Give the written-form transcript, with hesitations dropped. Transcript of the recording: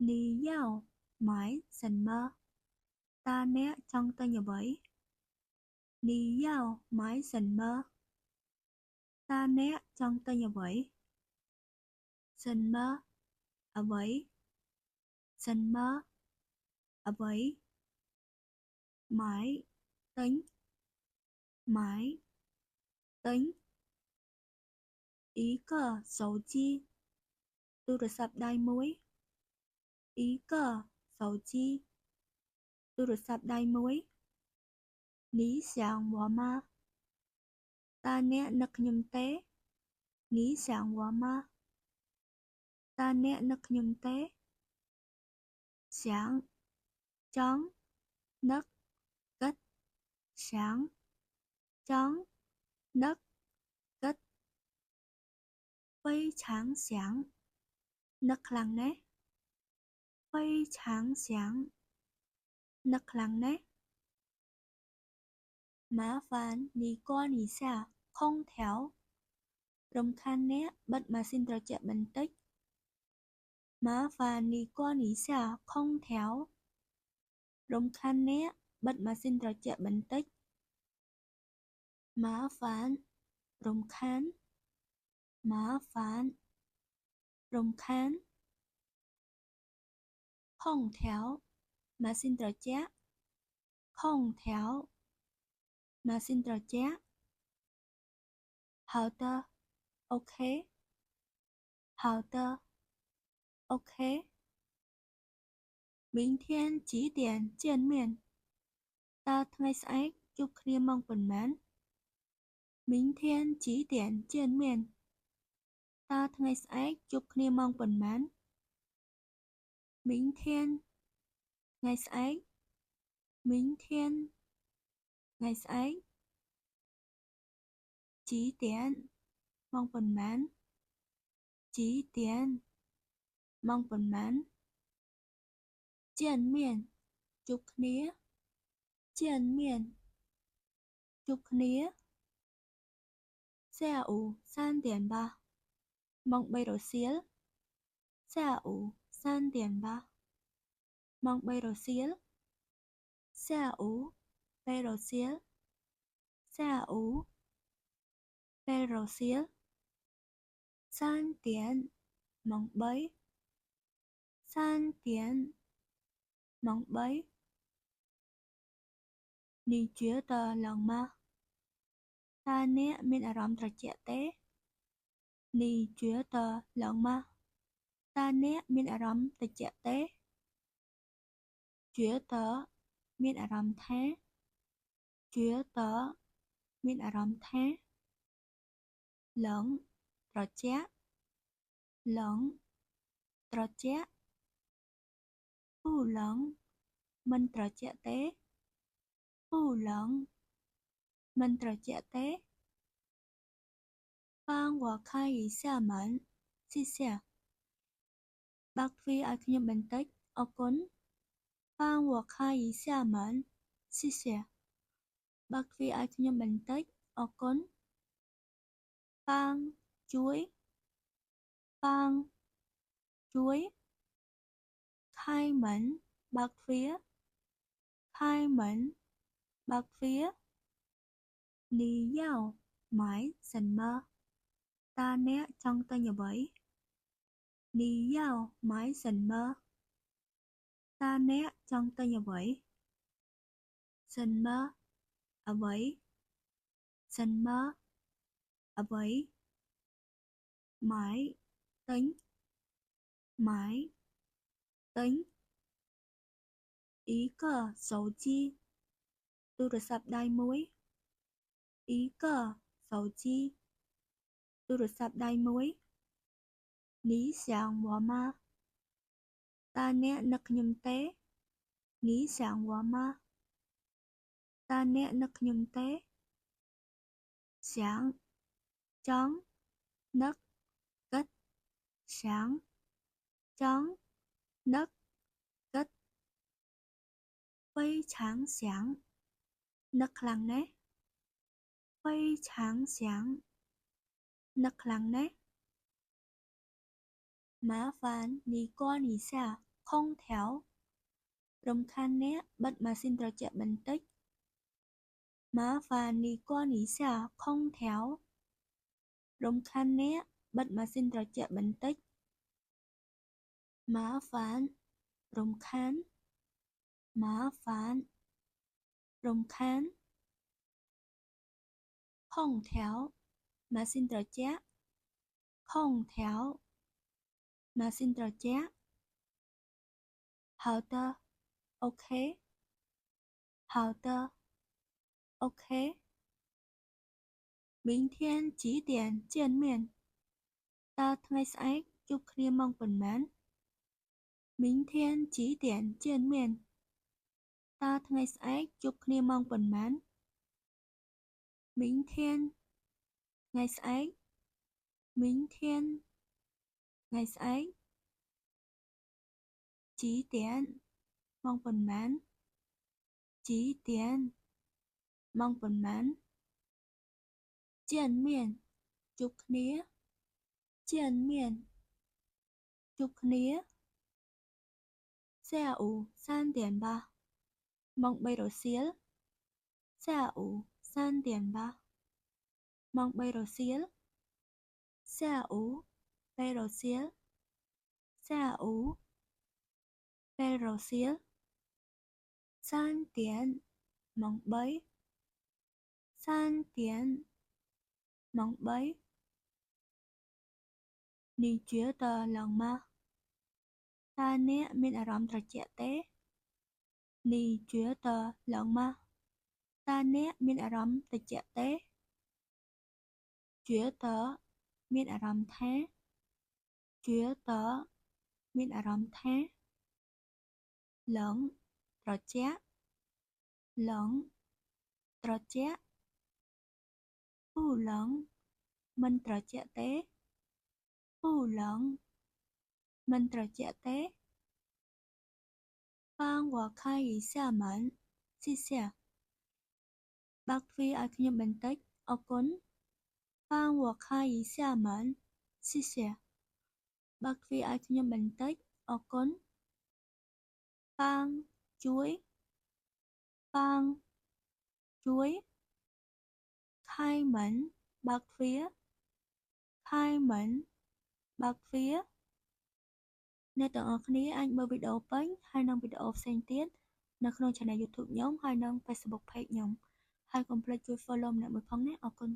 Ni yao mãi sần mơ. Ta né trong ta nhà bẫy. Ni yao mãi sần mơ. Ta né trong ta nhà bẫy. Sần mơ. Ở bẫy. Sần mơ. Ở bẫy. Mãi. Tính. Mãi. Tính. Ý cờ sầu chi. Tôi được sập đai muối. Ý cờ sầu chi. Tôi được sập đai muối. Ní sàng hòa ma. Ta né nực nhầm tế. Ní sàng hòa ma. Ta né nực nhầm tế. Sáng. Chóng. Nấc. Cất. Sáng. Chóng. Nấc. Cất. Phây tráng sáng. Nấc lăng nế. Phây tráng sáng. Nấc lăng nế. Má phán ní qua ní xa. Không theo. Rồng khan nế. Bật mà xin trở chạy bình tích. Má phán ní qua ní xa. Không theo. Rồng khan nế. Bật mà xin trở chạy bình tích. Má phán. Rồng khan. Má phán. Rồng khan. Không theo. Mà xin trở chạy. Không theo. Mà xin trở chạy. Hào tơ. Ok. Hào tơ. Ok. 明天几点见面? Taថ្ងៃស្អែកជួបគ្នាម៉ោងប៉ុន្មាន? 明天几点见面? Taថ្ងៃស្អែកជួបគ្នាម៉ោងប៉ុន្មាន? 明天 ថ្ងៃស្អែក 明天 ថ្ងៃស្អែក 几点 ម៉ោងប៉ុន្មាន? 几点 ម៉ោងប៉ុន្មាន? 见面 ជួបគ្នា 见面 ជួបគ្នា 下午3点吧 ម៉ោង3រសៀល 下午3点吧 ម៉ោង3រសៀល 下午3រសៀល 下午3រសៀល 3点 ម៉ោង3 3点 ម៉ោង3 Ni chứa tờ lần mà. Ta néមានអារម្មណ៍ត្រជាក់ទេ? Ni chứa tờ lần mà. Ta néមានអារម្មណ៍ត្រជាក់ទេ? Chứa tờ មានអារម្មណ៍ថា Chứa tờ មានអារម្មណ៍ថា Lẫn ត្រជាក់ Lẫn ត្រជាក់ Phu lẫn មិនត្រជាក់ទេ? Phu lẫn មិនត្រជាក់ទេ? 帮我开一下门 谢谢 បើកទ្វារឲ្យខ្ញុំបន្តិច អរគុណ 帮我开一下门 谢谢 បើកទ្វារឲ្យខ្ញុំបន្តិច អរគុណ 帮 ជួយ 帮 ជួយ khai门 បើកទ្វារ khai门 បើកទ្វារ Ni yao mãi sần mơ. Ta né trong ta nhà bẫy. Ni yao mãi sần mơ. Ta né trong ta nhà bẫy. Sần mơ. Ở bẫy. Sần mơ. Ở bẫy. Mãi. Tính. Mãi. Tính. Ý cờ sầu chi. Tôi được sập đai muối. Ý cờ sầu chi. Tôi được sập đai muối. Ní sàng hòa ma. Ta né nực nhầm tế. Ní sàng hòa ma. Ta né nực nhầm tế. Sáng. Chóng. Nấc. Cất. Sáng. Chóng. Nấc. Cất. Phây tráng sáng. Nấc lăng nế. Phây tráng sáng. Nấc lăng nế. Má phán ní qua ní xa. không tháo. Rồng khan né, bật mà xin trở chạy bình tích. Má và ní con ní xả không tháo. Rồng khan né, bật mà xin trở chạy bình tích. Má phán, rồng khan. Má phán, rồng khan. Không tháo, mà xin trở chạy. Không tháo, mà xin trở chạy. Hào tơ, ok. Hào tơ, ok. 明天几点见面? Taថ្ងៃស្អែកជួបគ្នាម៉ោងប៉ុន្មាន? 明天几点见面? Taថ្ងៃស្អែកជួបគ្នាម៉ោងប៉ុន្មាន? 明天ថ្ងៃស្អែក 明天ថ្ងៃស្អែក 几点ម៉ោងប៉ុន្មាន? 几点ម៉ោងប៉ុន្មាន? 见面ជួបគ្នា 见面ជួបគ្នា 下午3点吧 ម៉ោង3រសៀល 下午3点吧 ម៉ោង3រសៀល 下午3រសៀល 下午3រសៀល 3点ម៉ោង3 3点ម៉ោង3 你觉得冷吗? Taអ្នកមានអារម្មណ៍ត្រជាក់ទេ? 你觉得冷吗? Taអ្នកមានអារម្មណ៍ត្រជាក់ទេ? 觉得មានអារម្មណ៍ថា 觉得មានអារម្មណ៍ថា 冷ត្រជាក់ 冷ត្រជាក់ 不冷មិនត្រជាក់ទេ 不冷មិនត្រជាក់ទេ 幫我開一下門 謝謝 បើកទ្វារឲ្យខ្ញុំបន្តិច អរគុណ 幫我開一下門 謝謝 បើកទ្វារឲ្យខ្ញុំបន្តិច អរគុណ 幫ជួយ 幫ជួយ khai mẫn បើកទ្វារ khai mẫn បើកទ្វារ អ្នកទាំងអស់គ្នាអាចមើលវីដេអូពេញហើយនិងវីដេអូផ្សេងទៀតនៅក្នុង Channel YouTube ខ្ញុំហើយនិង Facebook Page ខ្ញុំហើយកុំភ្លេចជួយ Follow ម្នាក់មួយផងណាអរគុណ